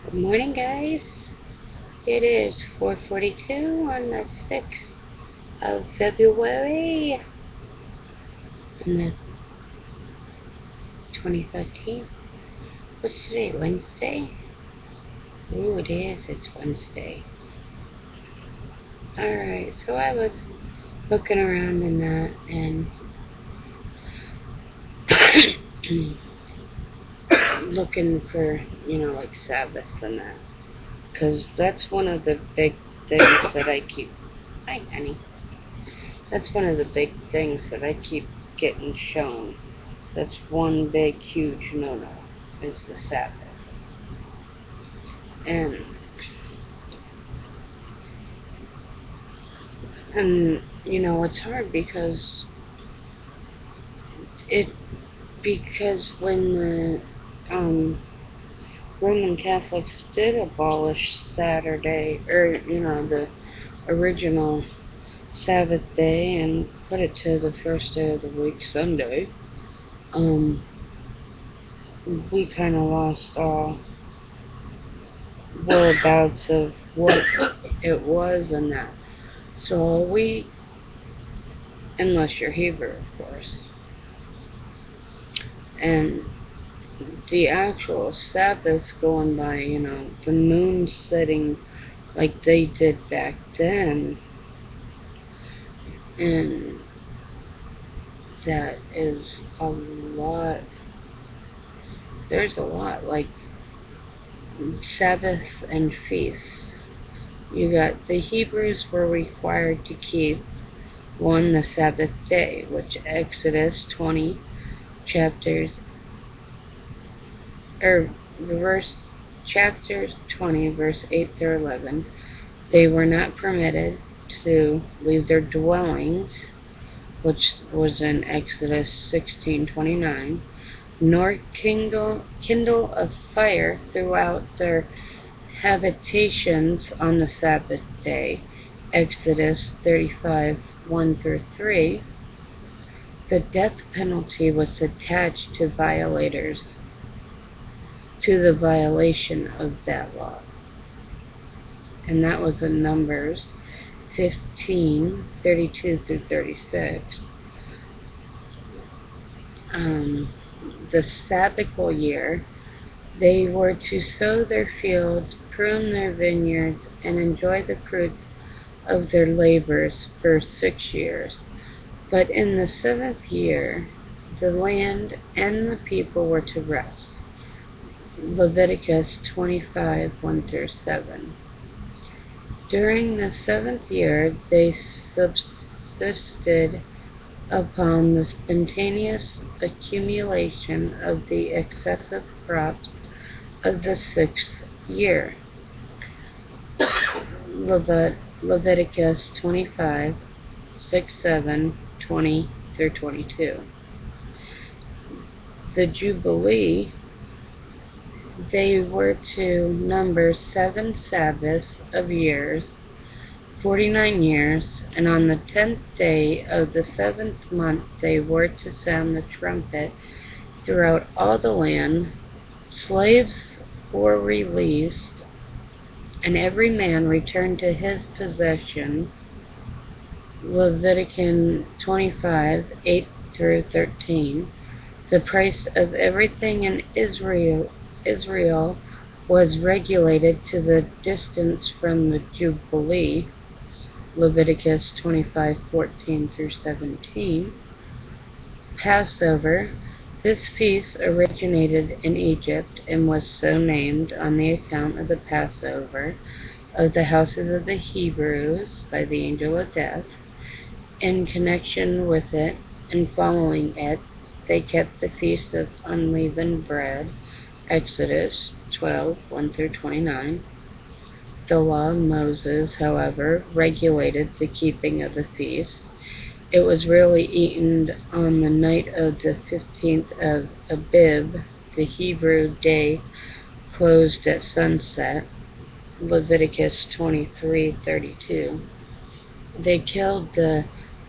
Good morning, guys. It is 4:42 on the 6th of February in the 2013. What's today, Wednesday? Ooh, it is. It's Wednesday. Alright, so I was looking around in that and looking for, like Sabbaths and that. Because that's one of the big things that I keep... Hi, honey. That's one of the big things that I keep getting shown. That's one big, huge no-no, is the Sabbath. And it's hard because when the Roman Catholics did abolish Saturday, or the original Sabbath day, and put it to the first day of the week, Sunday, we kind of lost all whereabouts of what it was and that. So unless you're Hebrew, of course, and the actual Sabbath going by, the moon setting like they did back then, and that is a lot. There's a lot, like Sabbaths and Feasts. You got the Hebrews were required to keep the Sabbath day, which Exodus 20 chapters chapter 20 verse 8 through 11. They were not permitted to leave their dwellings, which was in Exodus 16:29, nor kindle a fire throughout their habitations on the Sabbath day, Exodus 35:1 through 3. The death penalty was attached to the violation of that law. And that was in Numbers 15:32 through 36. The Sabbatical Year, they were to sow their fields, prune their vineyards, and enjoy the fruits of their labors for 6 years. But in the 7th year, the land and the people were to rest. Leviticus 25:1 through 7. During the 7th year, they subsisted upon the spontaneous accumulation of the excessive crops of the 6th year. Leviticus 25:6, 7, 20 through 22. The Jubilee, they were to number 7 Sabbaths of years, 49 years, and on the 10th day of the 7th month they were to sound the trumpet throughout all the land. Slaves were released, and every man returned to his possession. Leviticus 25:8 through 13. The price of everything in Israel was regulated to the distance from the Jubilee. Leviticus 25:14 through 17. Passover. This feast originated in Egypt and was so named on the account of the Passover of the houses of the Hebrews by the angel of death. In connection with it and following it, they kept the feast of unleavened bread, Exodus 12:1 through 29. The law of Moses, however, regulated the keeping of the feast. It was really eaten on the night of the 15th of Abib. The Hebrew day closed at sunset, Leviticus 23:32. They killed the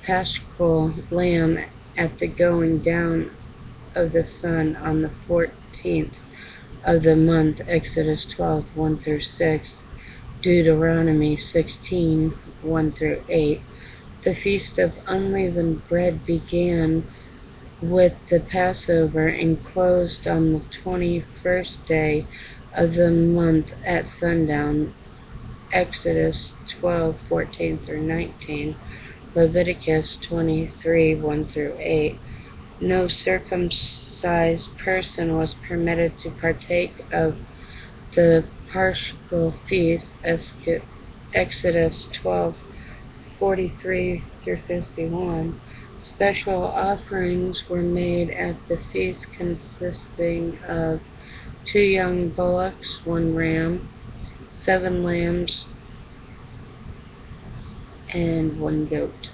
Paschal lamb at the going down of the sun on the 14th of the month, Exodus 12, 1 through 6, Deuteronomy 16, 1 through 8. The Feast of Unleavened Bread began with the Passover and closed on the 21st day of the month at sundown, Exodus 12, 14 through 19, Leviticus 23, 1 through 8. No circumcised person was permitted to partake of the Paschal feast, Exodus 12, 43 through 51. Special offerings were made at the feast, consisting of 2 young bullocks, 1 ram, 7 lambs, and 1 goat.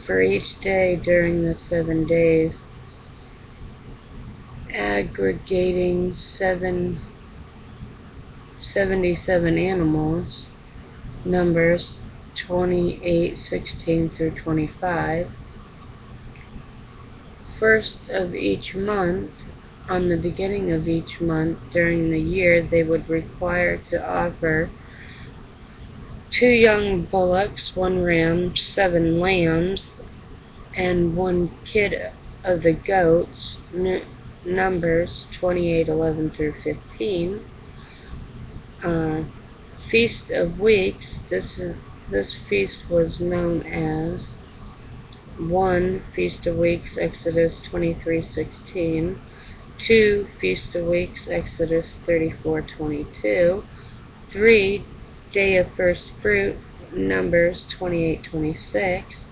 For each day during the 7 days, aggregating 77 animals, Numbers 28, 16 through 25. First of each month, on the beginning of each month during the year, they would require to offer 2 young bullocks, 1 ram, 7 lambs, and 1 kid of the goats, Numbers 28, 11 through 15. Feast of Weeks, this feast was known as 1. Feast of Weeks, Exodus 23, 16. 2. Feast of Weeks, Exodus 34, 22. 3. Day of First Fruit, Numbers 28, 26.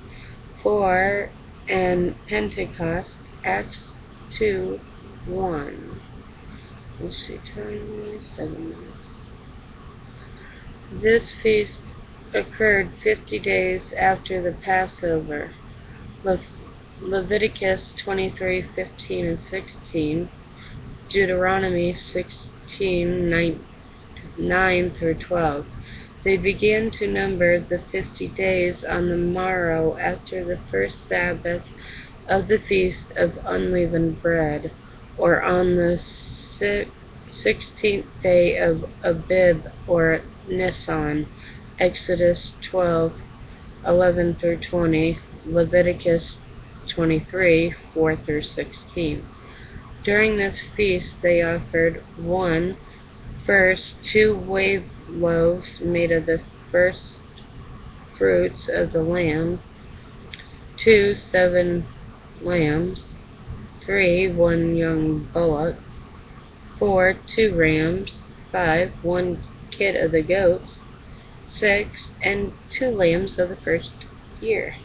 4. And Pentecost, Acts 2, 1. Let's see, time is 7 minutes. This feast occurred 50 days after the Passover. Leviticus 23, 15 and 16, Deuteronomy 16, 9 through 12. They began to number the 50 days on the morrow after the first Sabbath of the Feast of Unleavened Bread, or on the 16th day of Abib or Nisan, Exodus 12, 11 through 20, Leviticus 23, 4 through 16. During this feast they offered 1. First, 2 wave loaves made of the first fruits of the land, 2, 7 lambs, 3, 1 young bullock, 4, 2 rams, 5, 1 kid of the goats, 6, and 2 lambs of the first year,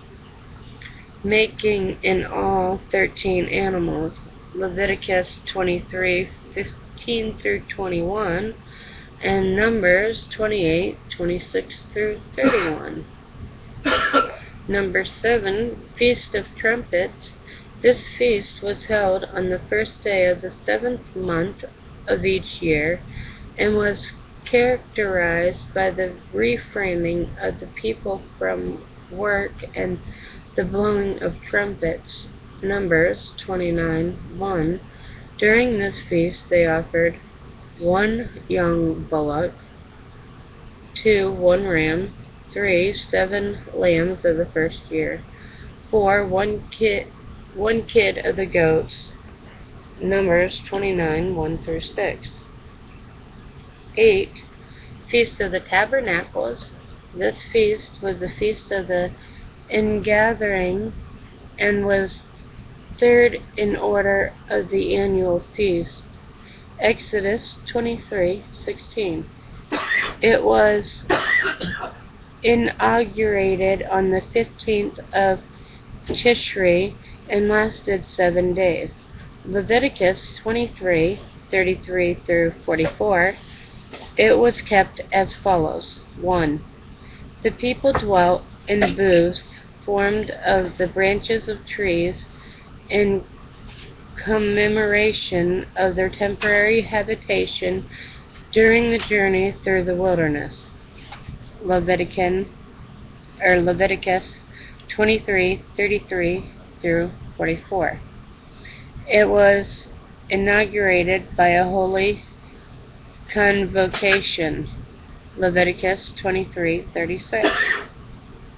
making in all 13 animals. Leviticus 23, 15 through 21, and Numbers 28, 26 through 31. Number 7, Feast of Trumpets. This feast was held on the first day of the 7th month of each year, and was characterized by the reframing of the people from work and the blowing of trumpets, Numbers 29, 1. During this feast they offered 1 young bullock, 2, 1 ram, 3, 7 lambs of the first year, 4, 1 kid of the goats, Numbers 29, 1 through 6. 8. Feast of the Tabernacles. This feast was the feast of the ingathering and was 3rd in order of the annual feast, Exodus 23, 16. It was inaugurated on the 15th of Tishri and lasted 7 days. Leviticus 23, 33 through 44. It was kept as follows. 1. The people dwelt in booths formed of the branches of trees in commemoration of their temporary habitation during the journey through the wilderness. Leviticus 23, 33 through 44. It inaugurated by a holy convocation. Leviticus 23:36.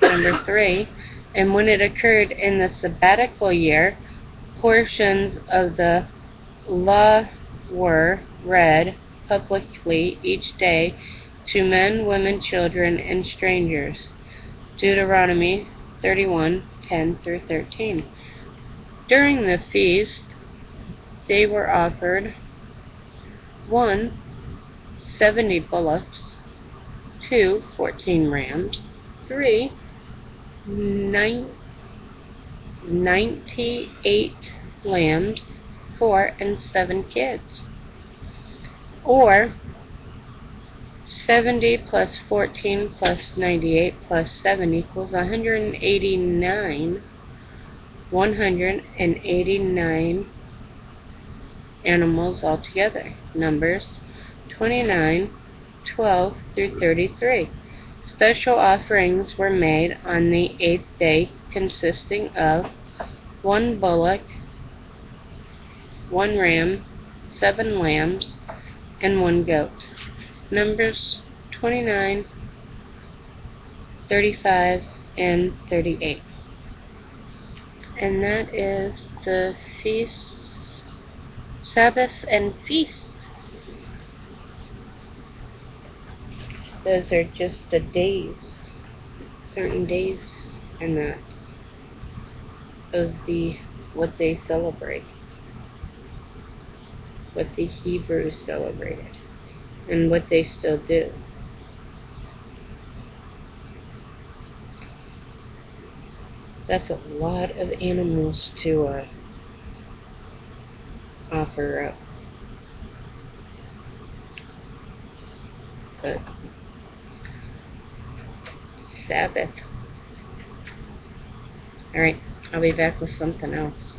Number 3. And when it occurred in the Sabbatical year, portions of the law were read publicly each day to men, women, children, and strangers. Deuteronomy 31:10-13. During the feast, they were offered 1. 70 bullocks, 2. 14 rams, 3. 98 lambs, 4. and 7 kids. Or 70 plus 14 plus 98 plus 7 equals 189 animals altogether. Numbers 29:12-33. Special offerings were made on the 8th day, consisting of 1 bullock, 1 ram, 7 lambs, and 1 goat. Numbers 29:35 and 38. And that is the feasts, Sabbaths and Feasts. Those are just the days, certain days and that of what they celebrate, what the Hebrews celebrated, and what they still do. That's a lot of animals to offer up. But Sabbath. Alright, I'll be back with something else.